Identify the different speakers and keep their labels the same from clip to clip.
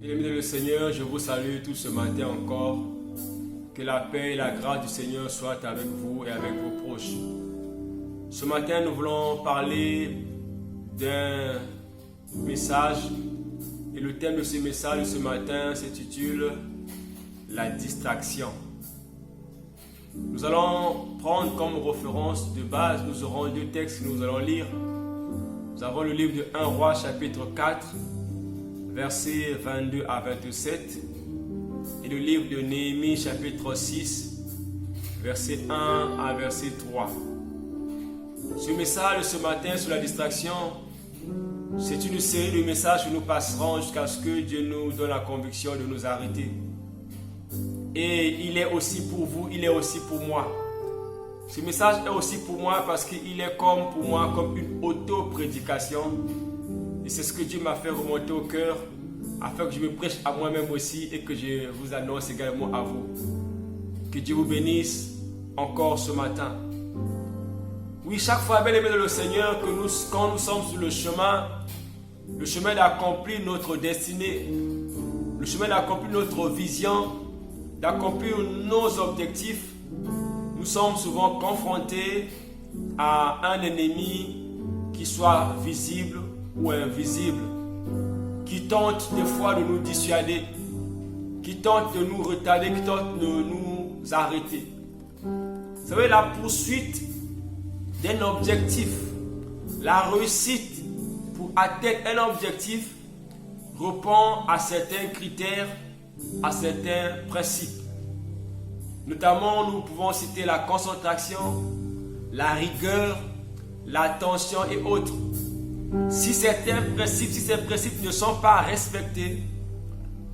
Speaker 1: Bien-aimés dans le Seigneur, je vous salue tout ce matin encore. Que la paix et la grâce du Seigneur soient avec vous et avec vos proches. Ce matin, nous voulons parler d'un message. Et le thème de ce message de ce matin s'intitule « La distraction ». Nous allons prendre comme référence de base, nous aurons deux textes que nous allons lire. Nous avons le livre de 1 Roi chapitre 4, versets 22 à 27, et le livre de Néhémie chapitre 6, verset 1 à verset 3. Ce message de ce matin sur la distraction, c'est une série de messages que nous passerons jusqu'à ce que Dieu nous donne la conviction de nous arrêter. Et il est aussi pour vous, il est aussi pour moi. Ce message est aussi pour moi parce qu'il est comme pour moi comme une auto-prédication. Et c'est ce que Dieu m'a fait remonter au cœur afin que je me prêche à moi-même aussi et que je vous annonce également à vous. Que Dieu vous bénisse encore ce matin. Oui, chaque fois, bien-aimés dans le Seigneur, quand nous sommes sur le chemin d'accomplir notre destinée, le chemin d'accomplir notre vision, d'accomplir nos objectifs, nous sommes souvent confrontés à un ennemi qui soit visible ou invisible, qui tente des fois de nous dissuader, qui tente de nous retarder, qui tente de nous arrêter. Vous savez, la poursuite d'un objectif, la réussite pour atteindre un objectif répond à certains critères, à certains principes. Notamment, nous pouvons citer la concentration, la rigueur, l'attention et autres. Si certains principes, si ces principes ne sont pas respectés,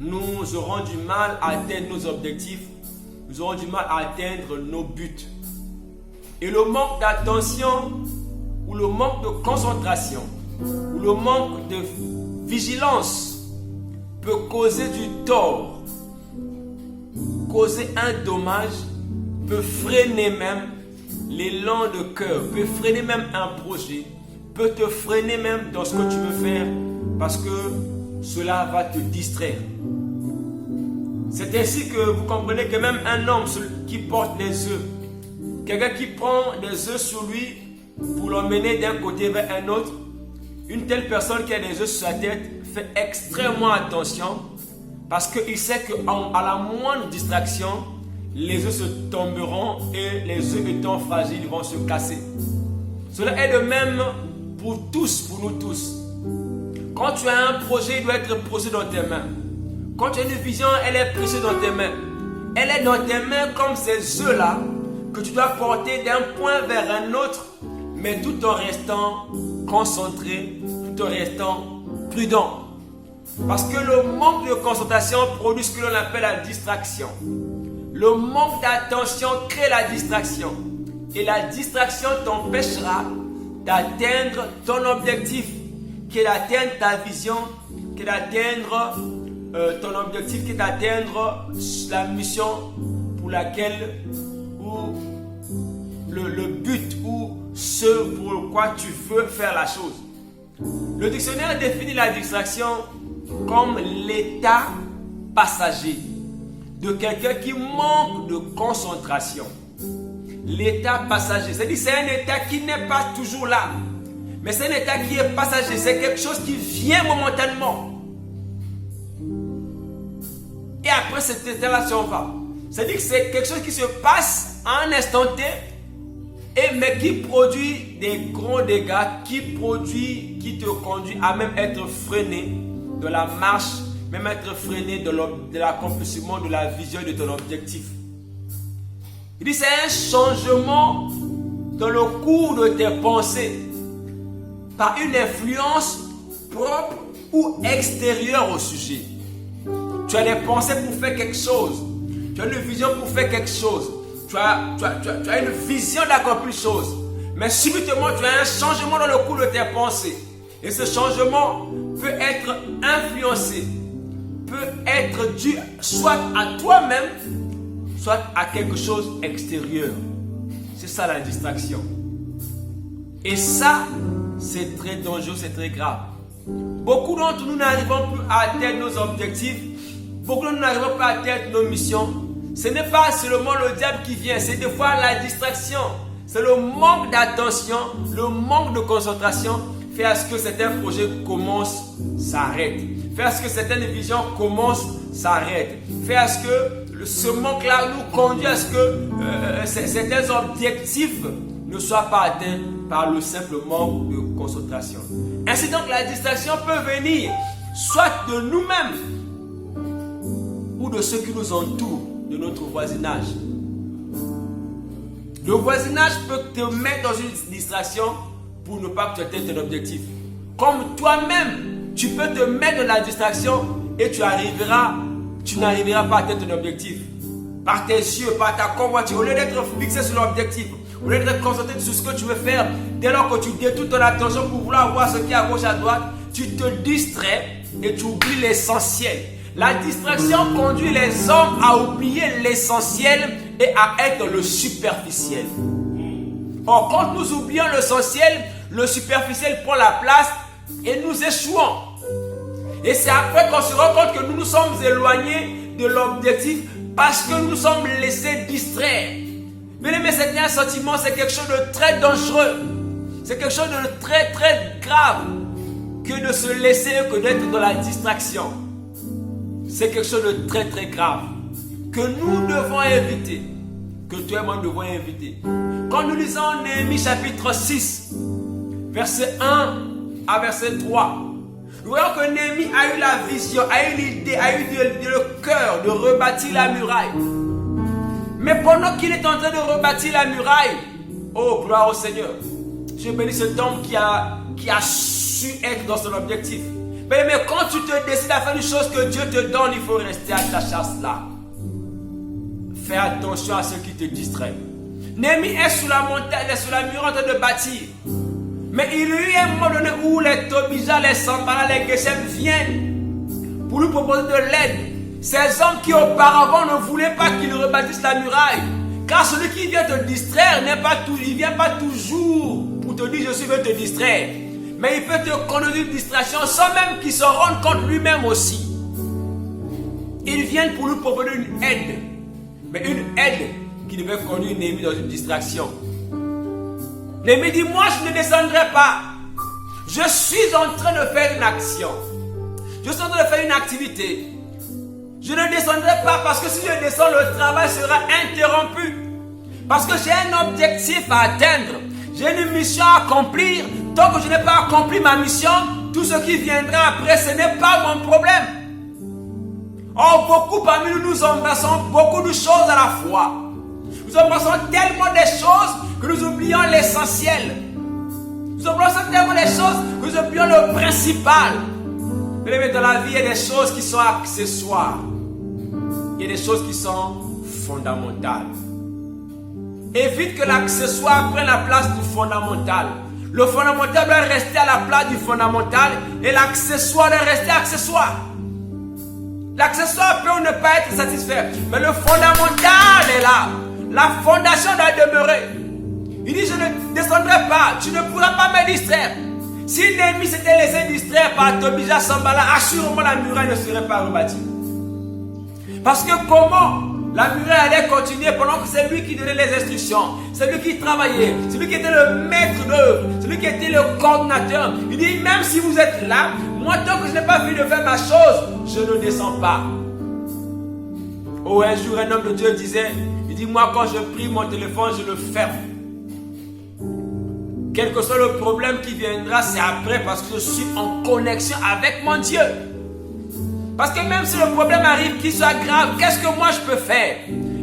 Speaker 1: nous aurons du mal à atteindre nos objectifs, nous aurons du mal à atteindre nos buts. Et le manque d'attention, ou le manque de concentration, ou le manque de vigilance peut causer du tort, causer un dommage, peut freiner même l'élan de cœur, peut freiner même un projet, peut te freiner même dans ce que tu veux faire parce que cela va te distraire. C'est ainsi que vous comprenez que même un homme qui porte les œufs, quelqu'un qui prend des œufs sur lui pour l'emmener d'un côté vers un autre, une telle personne qui a des œufs sur sa tête fait extrêmement attention parce qu'il sait qu'à la moindre distraction, les œufs se tomberont et les œufs étant fragiles vont se casser. Cela est de même pour tous, pour nous tous. Quand tu as un projet, il doit être précieux dans tes mains. Quand tu as une vision, elle est précieuse dans tes mains. Elle est dans tes mains comme ces œufs-là que tu dois porter d'un point vers un autre, mais tout en restant concentré, tout en restant prudent. Parce que le manque de concentration produit ce que l'on appelle la distraction. Le manque d'attention crée la distraction. Et la distraction t'empêchera d'atteindre ton objectif, qui est d'atteindre ta vision, qui est d'atteindre ton objectif, qui est d'atteindre la mission pour laquelle, ou le but, ou ce pour quoi tu veux faire la chose. Le dictionnaire définit la distraction comme l'état passager de quelqu'un qui manque de concentration. L'état passager, c'est-à-dire c'est un état qui n'est pas toujours là, mais c'est un état qui est passager, c'est quelque chose qui vient momentanément. Et après cet état-là s'en va. C'est-à-dire que c'est quelque chose qui se passe à un instant T, mais qui produit des gros dégâts, qui te conduit à même être freiné de la marche, même être freiné de l'accomplissement de la vision de ton objectif. Il dit c'est un changement dans le cours de tes pensées par une influence propre ou extérieure au sujet. Tu as des pensées pour faire quelque chose, tu as une vision pour faire quelque chose, tu as une vision d'accomplir quelque chose, mais subitement tu as un changement dans le cours de tes pensées. Et ce changement peut être influencé, peut être dû soit à toi-même, soit à quelque chose extérieur. C'est ça la distraction. Et ça, c'est très dangereux, c'est très grave. Beaucoup d'entre nous n'arrivons plus à atteindre nos objectifs. Beaucoup d'entre nous n'arrivons pas à atteindre nos missions. Ce n'est pas seulement le diable qui vient, c'est des fois la distraction. C'est le manque d'attention, le manque de concentration fait à ce que certains projets commencent, s'arrêtent. Fait à ce que certaines visions commencent, s'arrêtent. Fait à ce que ce manque-là nous conduit à ce que certains objectifs ne soient pas atteints par le simple manque de concentration. Ainsi donc, la distraction peut venir soit de nous-mêmes ou de ceux qui nous entourent, de notre voisinage. Le voisinage peut te mettre dans une distraction pour ne pas que tu atteignes ton objectif. Comme toi-même, tu peux te mettre dans la distraction et tu n'arriveras pas à atteindre ton objectif. Par tes yeux, par ta convoitise, au lieu d'être fixé sur l'objectif, au lieu d'être concentré sur ce que tu veux faire, dès lors que tu détournes ton attention pour vouloir voir ce qui est à gauche, à droite, tu te distrais et tu oublies l'essentiel. La distraction conduit les hommes à oublier l'essentiel et à être le superficiel. Or, quand nous oublions l'essentiel, le superficiel prend la place et nous échouons. Et c'est après qu'on se rend compte que nous nous sommes éloignés de l'objectif parce que nous nous sommes laissés distraire. Mais c'est un sentiment, c'est quelque chose de très dangereux. C'est quelque chose de très très grave que de se laisser, que d'être dans la distraction. C'est quelque chose de très très grave que nous devons éviter, que toi et moi devons éviter. Quand nous lisons Néhémie chapitre 6, verset 1 à verset 3, nous voyons que Néhémie a eu la vision, a eu l'idée, a eu le cœur de rebâtir la muraille. Mais pendant qu'il est en train de rebâtir la muraille, oh gloire au Seigneur, je bénis cet homme qui a su être dans son objectif. Mais quand tu te décides à faire une chose que Dieu te donne, il faut rester à ta chasse là. Fais attention à ceux qui te distraient. Néhémie est sur la montagne, est sur la muraille en train de bâtir. Mais il y a eu un moment donné où les Tobija, les Sambala, les Geshem viennent pour lui proposer de l'aide. Ces hommes qui auparavant ne voulaient pas qu'il rebâtisse la muraille. Car celui qui vient te distraire, il ne vient pas toujours pour te dire je suis venu te distraire. Mais il peut te conduire une distraction sans même qu'il se rende compte lui-même aussi. Ils viennent pour lui proposer une aide. Mais une aide qui devait conduire Néhémie dans une distraction. Néhémie dit, moi je ne descendrai pas. Je suis en train de faire une action. Je suis en train de faire une activité. Je ne descendrai pas parce que si je descends, le travail sera interrompu. Parce que j'ai un objectif à atteindre. J'ai une mission à accomplir. Tant que je n'ai pas accompli ma mission, tout ce qui viendra après, ce n'est pas mon problème. Or, beaucoup parmi nous, nous embrassons beaucoup de choses à la fois. Nous embrassons tellement des choses que nous oublions l'essentiel. Nous embrassons tellement des choses que nous oublions le principal. Mais dans la vie, il y a des choses qui sont accessoires. Il y a des choses qui sont fondamentales. Évite que l'accessoire prenne la place du fondamental. Le fondamental doit rester à la place du fondamental et l'accessoire doit rester accessoire. L'accessoire peut ne pas être satisfait, mais le fondamental est là. La fondation doit demeurer. Il dit, je ne descendrai pas, tu ne pourras pas me distraire. Si l'ennemi s'était laissé distraire par Tobija Sambala, assurément la muraille ne serait pas rebâtie. Parce que comment la muraille allait continuer pendant que c'est lui qui donnait les instructions, c'est lui qui travaillait, c'est lui qui était le maître d'œuvre, c'est lui qui était le coordinateur. Il dit, même si vous êtes là, moi tant que je n'ai pas fini de faire ma chose, je ne descends pas. Oh, un jour un homme de Dieu disait, il dit, moi quand je prie mon téléphone, je le ferme. Quel que soit le problème qui viendra, c'est après parce que je suis en connexion avec mon Dieu. Parce que même si le problème arrive, qu'il soit grave, qu'est-ce que moi je peux faire?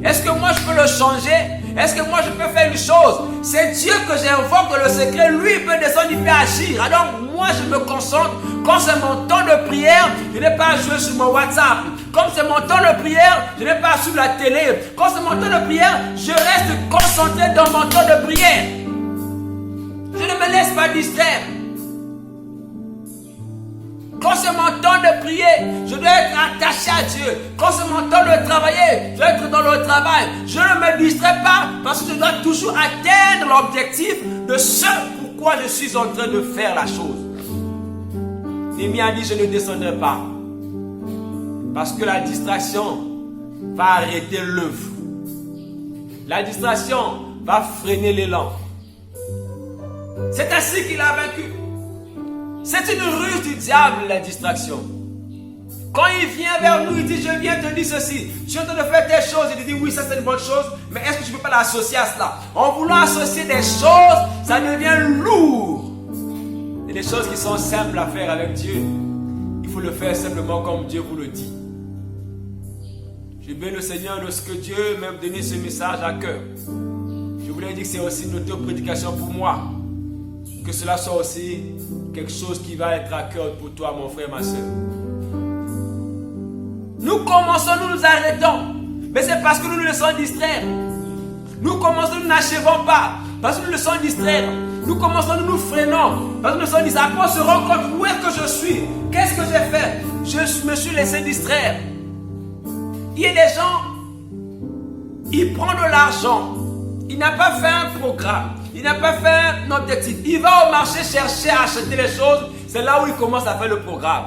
Speaker 1: Est-ce que moi je peux le changer? Est-ce que moi je peux faire une chose? C'est Dieu que j'invoque dans le secret. Lui il peut descendre, il peut agir. Alors moi je me concentre. Quand c'est mon temps de prière, je n'ai pas à jouer sur mon WhatsApp. Comme c'est mon temps de prière, je n'ai pas à suivre la télé. Quand c'est mon temps de prière, je reste concentré dans mon temps de prière. Je ne me laisse pas distraire. Quand c'est mon temps de prier, je dois être attaché à Dieu. Quand c'est mon temps de travailler, je dois être dans le travail. Je ne me distrais pas parce que je dois toujours atteindre l'objectif de ce pourquoi je suis en train de faire la chose. Néhémie a dit, je ne descendrai pas. Parce que la distraction va arrêter l'œuvre. La distraction va freiner l'élan. C'est ainsi qu'il a vaincu. C'est une ruse du diable, la distraction. Quand il vient vers nous, il dit, je viens te dire ceci. Je suis en train de faire telle chose. Il dit, oui, ça c'est une bonne chose. Mais est-ce que je ne peux pas l'associer à cela? En voulant associer des choses, ça devient lourd. Et des choses qui sont simples à faire avec Dieu, il faut le faire simplement comme Dieu vous le dit. Je bénis le Seigneur lorsque Dieu m'a donné ce message à cœur. Je voulais dire que c'est aussi une auto-prédication pour moi. Que cela soit aussi quelque chose qui va être à cœur pour toi, mon frère, ma soeur. Nous commençons, nous nous arrêtons. Mais c'est parce que nous nous laissons distraire. Nous commençons, nous n'achevons pas. Parce que nous nous laissons distraire. Nous commençons, nous nous freinons. Parce que nous nous laissons distraire. Après, on se rend compte, où est-ce que je suis? Qu'est-ce que j'ai fait? Je me suis laissé distraire. Il y a des gens, il prend de l'argent. Il n'a pas fait un programme. Il n'a pas fait un objectif. Il va au marché chercher à acheter les choses. C'est là où il commence à faire le programme.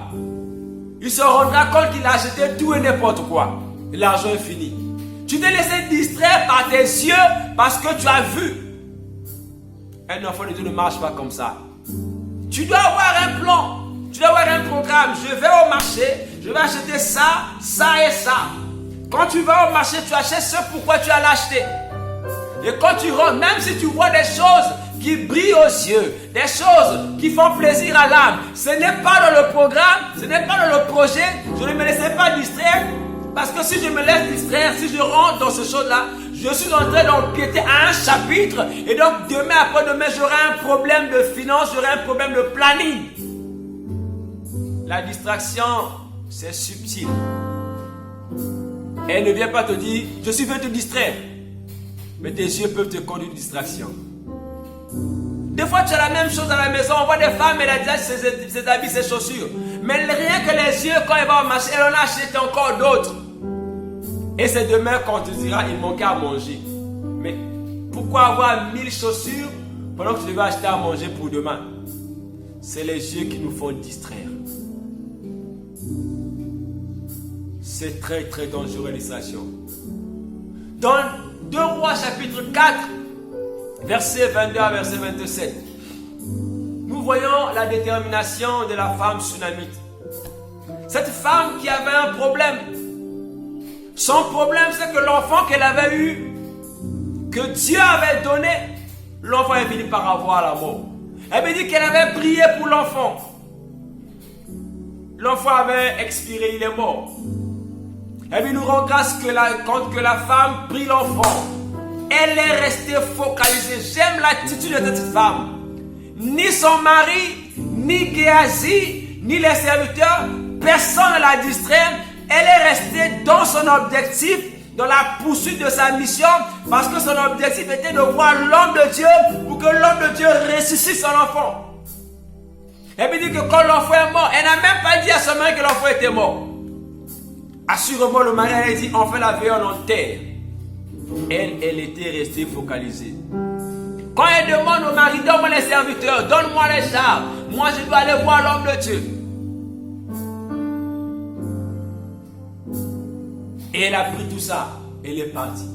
Speaker 1: Il se rendra compte qu'il a acheté tout et n'importe quoi. Et l'argent est fini. Tu t'es laissé distraire par tes yeux parce que tu as vu. Un enfant de Dieu ne marche pas comme ça. Tu dois avoir un plan. Tu dois avoir un programme. Je vais au marché. Je vais acheter ça, ça et ça. Quand tu vas au marché, tu achètes ce pourquoi tu as l'acheté. Et quand tu rentres, même si tu vois des choses qui brillent aux yeux, des choses qui font plaisir à l'âme, ce n'est pas dans le programme, ce n'est pas dans le projet, je ne me laisserai pas distraire, parce que si je me laisse distraire, si je rentre dans ce chose-là, je suis en train d'empiéter à un chapitre, et donc demain après-demain, j'aurai un problème de finance, j'aurai un problème de planning. La distraction, c'est subtil. Elle ne vient pas te dire, je suis venu te distraire. Mais tes yeux peuvent te conduire une distraction. Des fois, tu as la même chose à la maison. On voit des femmes, elle a déjà ses habits, ses chaussures. Mais rien que les yeux, quand elle va au marché, elle en a acheté encore d'autres. Et c'est demain qu'on te dira, il manquait à manger. Mais pourquoi avoir 1000 chaussures pendant que tu devais acheter à manger pour demain? C'est les yeux qui nous font distraire. C'est très très dangereux, la distraction. Dans 2 Rois chapitre 4, verset 22 à verset 27, nous voyons la détermination de la femme sunamite. Cette femme qui avait un problème. Son problème, c'est que l'enfant qu'elle avait eu, que Dieu avait donné, l'enfant est fini par avoir la mort. Elle me dit qu'elle avait prié pour l'enfant. L'enfant avait expiré, il est mort. Et puis nous rend grâce que la femme prie l'enfant. Elle est restée focalisée. J'aime l'attitude de cette femme. Ni son mari, ni Géasi, ni les serviteurs, personne ne la distrait. Elle est restée dans son objectif, dans la poursuite de sa mission, parce que son objectif était de voir l'homme de Dieu pour que l'homme de Dieu ressuscite son enfant. Elle me dit que quand l'enfant est mort, elle n'a même pas dit à son mari que l'enfant était mort. Assurément, le mari a dit, on fait la veille en terre. Elle était restée focalisée. Quand elle demande au mari, donne-moi les serviteurs, donne-moi les chars, moi je dois aller voir l'homme de Dieu. Et elle a pris tout ça, elle est partie.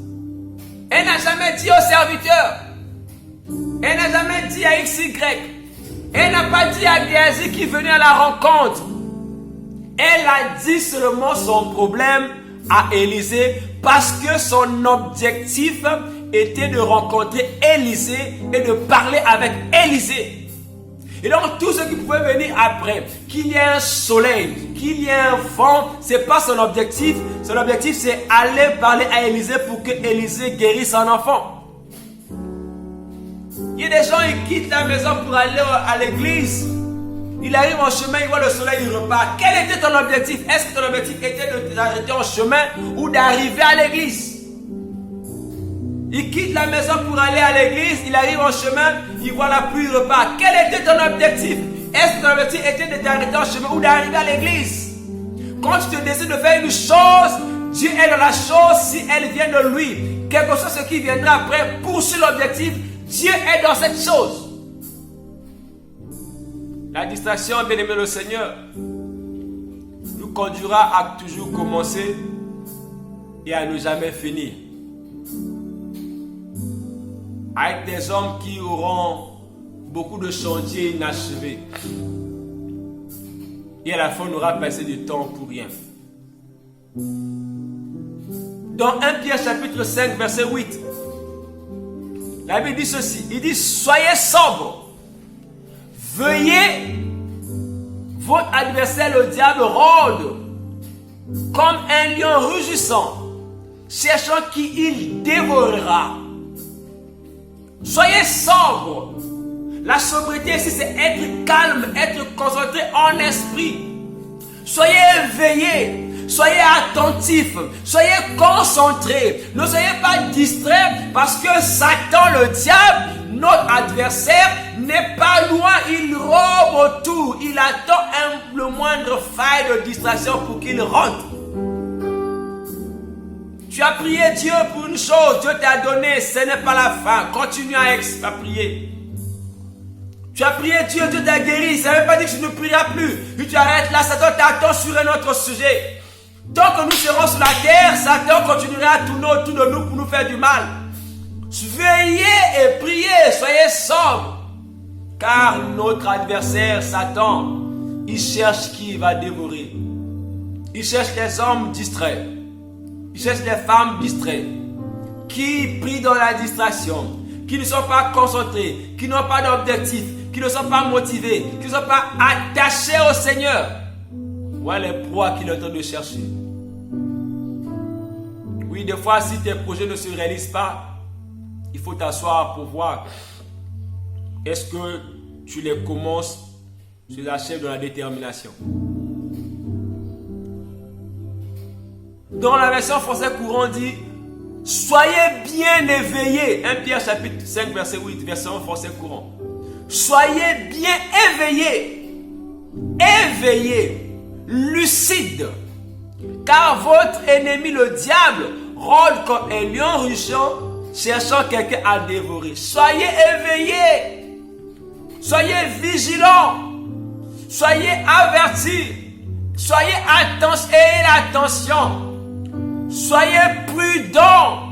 Speaker 1: Elle n'a jamais dit aux serviteurs, elle n'a jamais dit à XY, elle n'a pas dit à Géasi qui venait à la rencontre. Elle a dit seulement son problème à Élisée parce que son objectif était de rencontrer Élisée et de parler avec Élisée. Et donc tout ce qui pouvait venir après, qu'il y ait un soleil, qu'il y ait un vent, ce n'est pas son objectif. Son objectif c'est aller parler à Élisée pour que Élisée guérisse son enfant. Il y a des gens qui quittent la maison pour aller à l'église. Il arrive en chemin, il voit le soleil, il repart. Quel était ton objectif? Est-ce que ton objectif était de t'arrêter en chemin ou d'arriver à l'église? Il quitte la maison pour aller à l'église, il arrive en chemin, il voit la pluie, il repart. Quel était ton objectif? Est-ce que ton objectif était de t'arrêter en chemin ou d'arriver à l'église? Quand tu te décides de faire une chose, Dieu est dans la chose si elle vient de lui. Quelque chose ce qui viendra après, poursuit l'objectif, Dieu est dans cette chose. La distraction, bien-aimé le Seigneur, nous conduira à toujours commencer et à ne jamais finir. Avec des hommes qui auront beaucoup de chantiers inachevés. Et à la fin, on aura passé du temps pour rien. Dans 1 Pierre chapitre 5, verset 8, la Bible dit ceci. Il dit, soyez sobres. Veuillez, votre adversaire le diable rôde comme un lion rugissant, cherchant qui il dévorera. Soyez sobres. La sobriété ici, c'est être calme, être concentré en esprit. Soyez éveillés. Soyez attentifs, soyez concentrés, ne soyez pas distraits parce que Satan, le diable, notre adversaire, n'est pas loin, il rôde autour, il attend le moindre faille de distraction pour qu'il rentre. Tu as prié Dieu pour une chose, Dieu t'a donné, ce n'est pas la fin, continue à prier. Tu as prié Dieu, Dieu t'a guéri, ça ne veut pas dire que tu ne prieras plus, puis tu arrêtes là, Satan t'attend sur un autre sujet. Tant que nous serons sur la terre, Satan continuera à tourner autour de nous pour nous faire du mal. Veillez et priez, soyez sobres. Car notre adversaire, Satan, il cherche qui va dévorer. Il cherche les hommes distraits. Il cherche les femmes distraites. Qui prient dans la distraction. Qui ne sont pas concentrés. Qui n'ont pas d'objectif. Qui ne sont pas motivés. Qui ne sont pas attachés au Seigneur. Voilà les proies qu'il est en train de chercher. Oui, des fois, si tes projets ne se réalisent pas, il faut t'asseoir pour voir. Est-ce que tu les commences, tu les achèves dans la détermination. Dans la version française courante dit, soyez bien éveillés. 1 Pierre chapitre 5 verset 8, version français courant. Soyez bien éveillés. Éveillés. Lucide, car votre ennemi le diable rôde comme un lion rugissant, cherchant quelqu'un à dévorer. Soyez éveillés, soyez vigilants, soyez avertis, soyez attentifs, ayez l'attention, soyez prudents,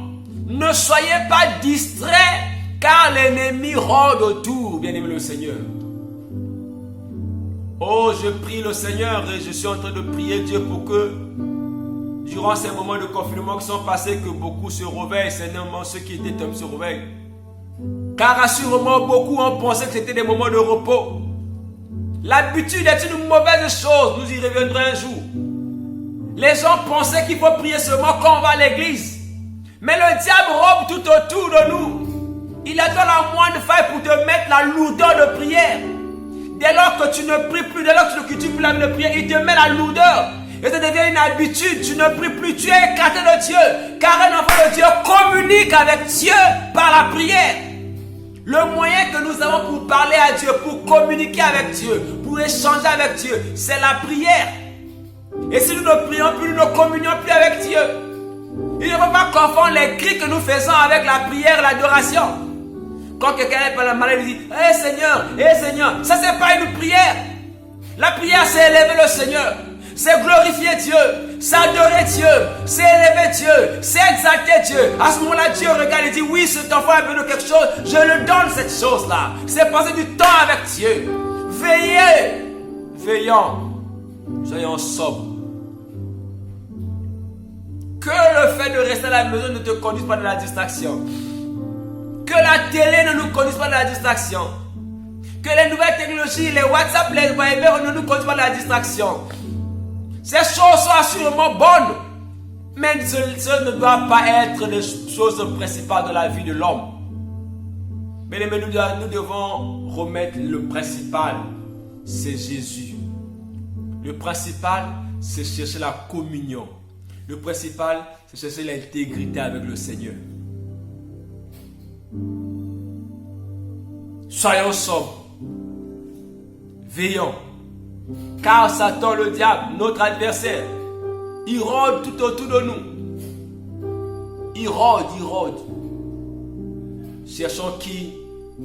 Speaker 1: ne soyez pas distraits, car l'ennemi rôde autour, bien-aimé le Seigneur. Oh, je prie le Seigneur et je suis en train de prier Dieu pour que, durant ces moments de confinement qui sont passés, que beaucoup se réveillent, seulement ceux qui étaient hommes se réveillent. Car assurément, beaucoup ont pensé que c'était des moments de repos. L'habitude est une mauvaise chose, nous y reviendrons un jour. Les gens pensaient qu'il faut prier seulement quand on va à l'église. Mais le diable rôde tout autour de nous. Il attend la moindre faille pour te mettre la lourdeur de prière. Dès lors que tu ne pries plus, dès lors que tu ne cultives plus la prière, il te met la lourdeur. Et ça devient une habitude. Tu ne pries plus, tu es écarté de Dieu. Car un enfant de Dieu communique avec Dieu par la prière. Le moyen que nous avons pour parler à Dieu, pour communiquer avec Dieu, pour échanger avec Dieu, c'est la prière. Et si nous ne prions plus, nous ne communions plus avec Dieu. Il ne faut pas confondre les cris que nous faisons avec la prière et l'adoration. Quand quelqu'un est par la maladie, il dit, hé Seigneur, ça c'est pas une prière. La prière c'est élever le Seigneur, c'est glorifier Dieu, c'est adorer Dieu, c'est élever Dieu, c'est exalter Dieu. À ce moment-là, Dieu regarde et dit, oui, cet enfant a besoin de quelque chose, je lui donne cette chose-là. C'est passer du temps avec Dieu. Veillons, soyons sobres. Que le fait de rester à la maison ne te conduise pas dans la distraction. Que la télé ne nous conduise pas dans la distraction. Que les nouvelles technologies, les WhatsApp, les Viber ne nous conduisent pas dans la distraction. Ces choses sont assurément bonnes. Mais ce ne doit pas être les choses principales de la vie de l'homme. Mais nous devons remettre le principal. C'est Jésus. Le principal, c'est chercher la communion. Le principal, c'est chercher l'intégrité avec le Seigneur. Soyons sobres, veillons, car Satan le diable, notre adversaire, il rôde tout autour de nous. Il rôde. Cherchons qui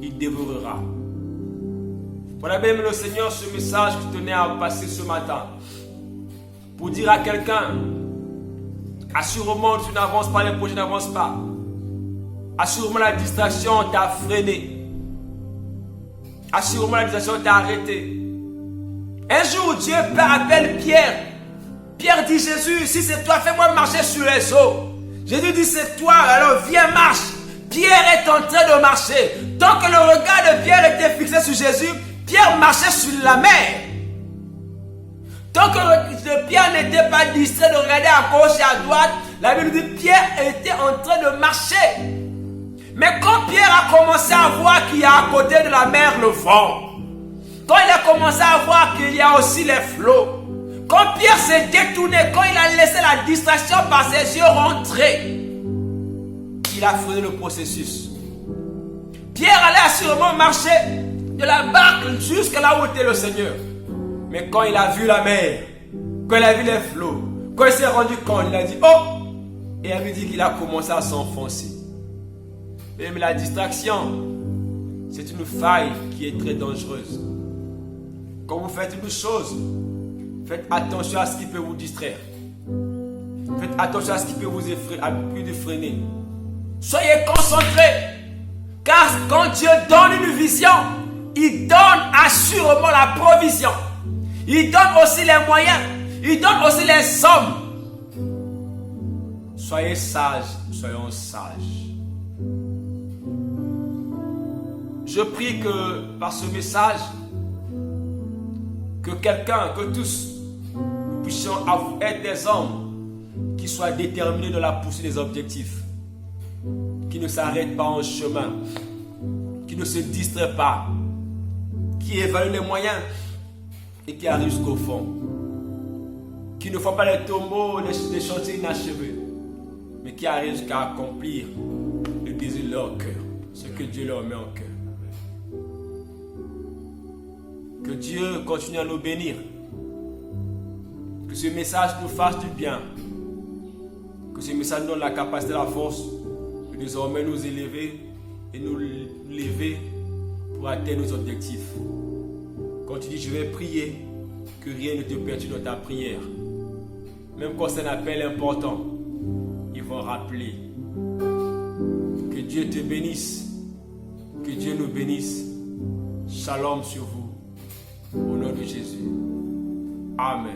Speaker 1: il dévorera. Mon ami, le Seigneur, ce message que je tenais à passer ce matin, pour dire à quelqu'un, assurément tu n'avances pas, les projets n'avancent pas. Assurément la distraction t'a freiné. Assurément la distraction t'a arrêté. Un jour, Dieu appelle Pierre. Pierre dit, Jésus, si c'est toi, fais-moi marcher sur les eaux. Jésus dit, c'est toi, alors viens, marche. Pierre est en train de marcher. Tant que le regard de Pierre était fixé sur Jésus, Pierre marchait sur la mer. Tant que Pierre n'était pas distrait de regarder à gauche et à droite, la Bible dit Pierre était en train de marcher. Mais quand Pierre a commencé à voir qu'il y a à côté de la mer le vent, quand il a commencé à voir qu'il y a aussi les flots, quand Pierre s'est détourné, quand il a laissé la distraction par ses yeux rentrer, il a freiné le processus. Pierre allait assurément marcher de la barque jusqu'à là où était le Seigneur. Mais quand il a vu la mer, quand il a vu les flots, quand il s'est rendu compte, il a dit oh! Et elle lui dit qu'il a commencé à s'enfoncer. Mais la distraction, c'est une faille qui est très dangereuse. Quand vous faites une chose, faites attention à ce qui peut vous distraire. Faites attention à ce qui peut vous freiner. Soyez concentrés. Car quand Dieu donne une vision, il donne assurément la provision. Il donne aussi les moyens. Il donne aussi les sommes. Soyez sages, soyons sages. Je prie que par ce message, que tous, nous puissions être des hommes qui soient déterminés dans la poursuite des objectifs, qui ne s'arrêtent pas en chemin, qui ne se distraient pas, qui évaluent les moyens et qui arrivent jusqu'au fond, qui ne font pas les tombeaux, les chantiers inachevés, mais qui arrivent jusqu'à accomplir le désir de leur cœur, ce que Dieu leur met en cœur. Que Dieu continue à nous bénir. Que ce message nous fasse du bien. Que ce message nous donne la capacité, la force de désormais nous élever et nous lever pour atteindre nos objectifs. Quand tu dis je vais prier, que rien ne te perturbe dans ta prière. Même quand c'est un appel important, ils vont rappeler. Que Dieu te bénisse. Que Dieu nous bénisse. Shalom sur vous. Au nom de Jésus. Amen.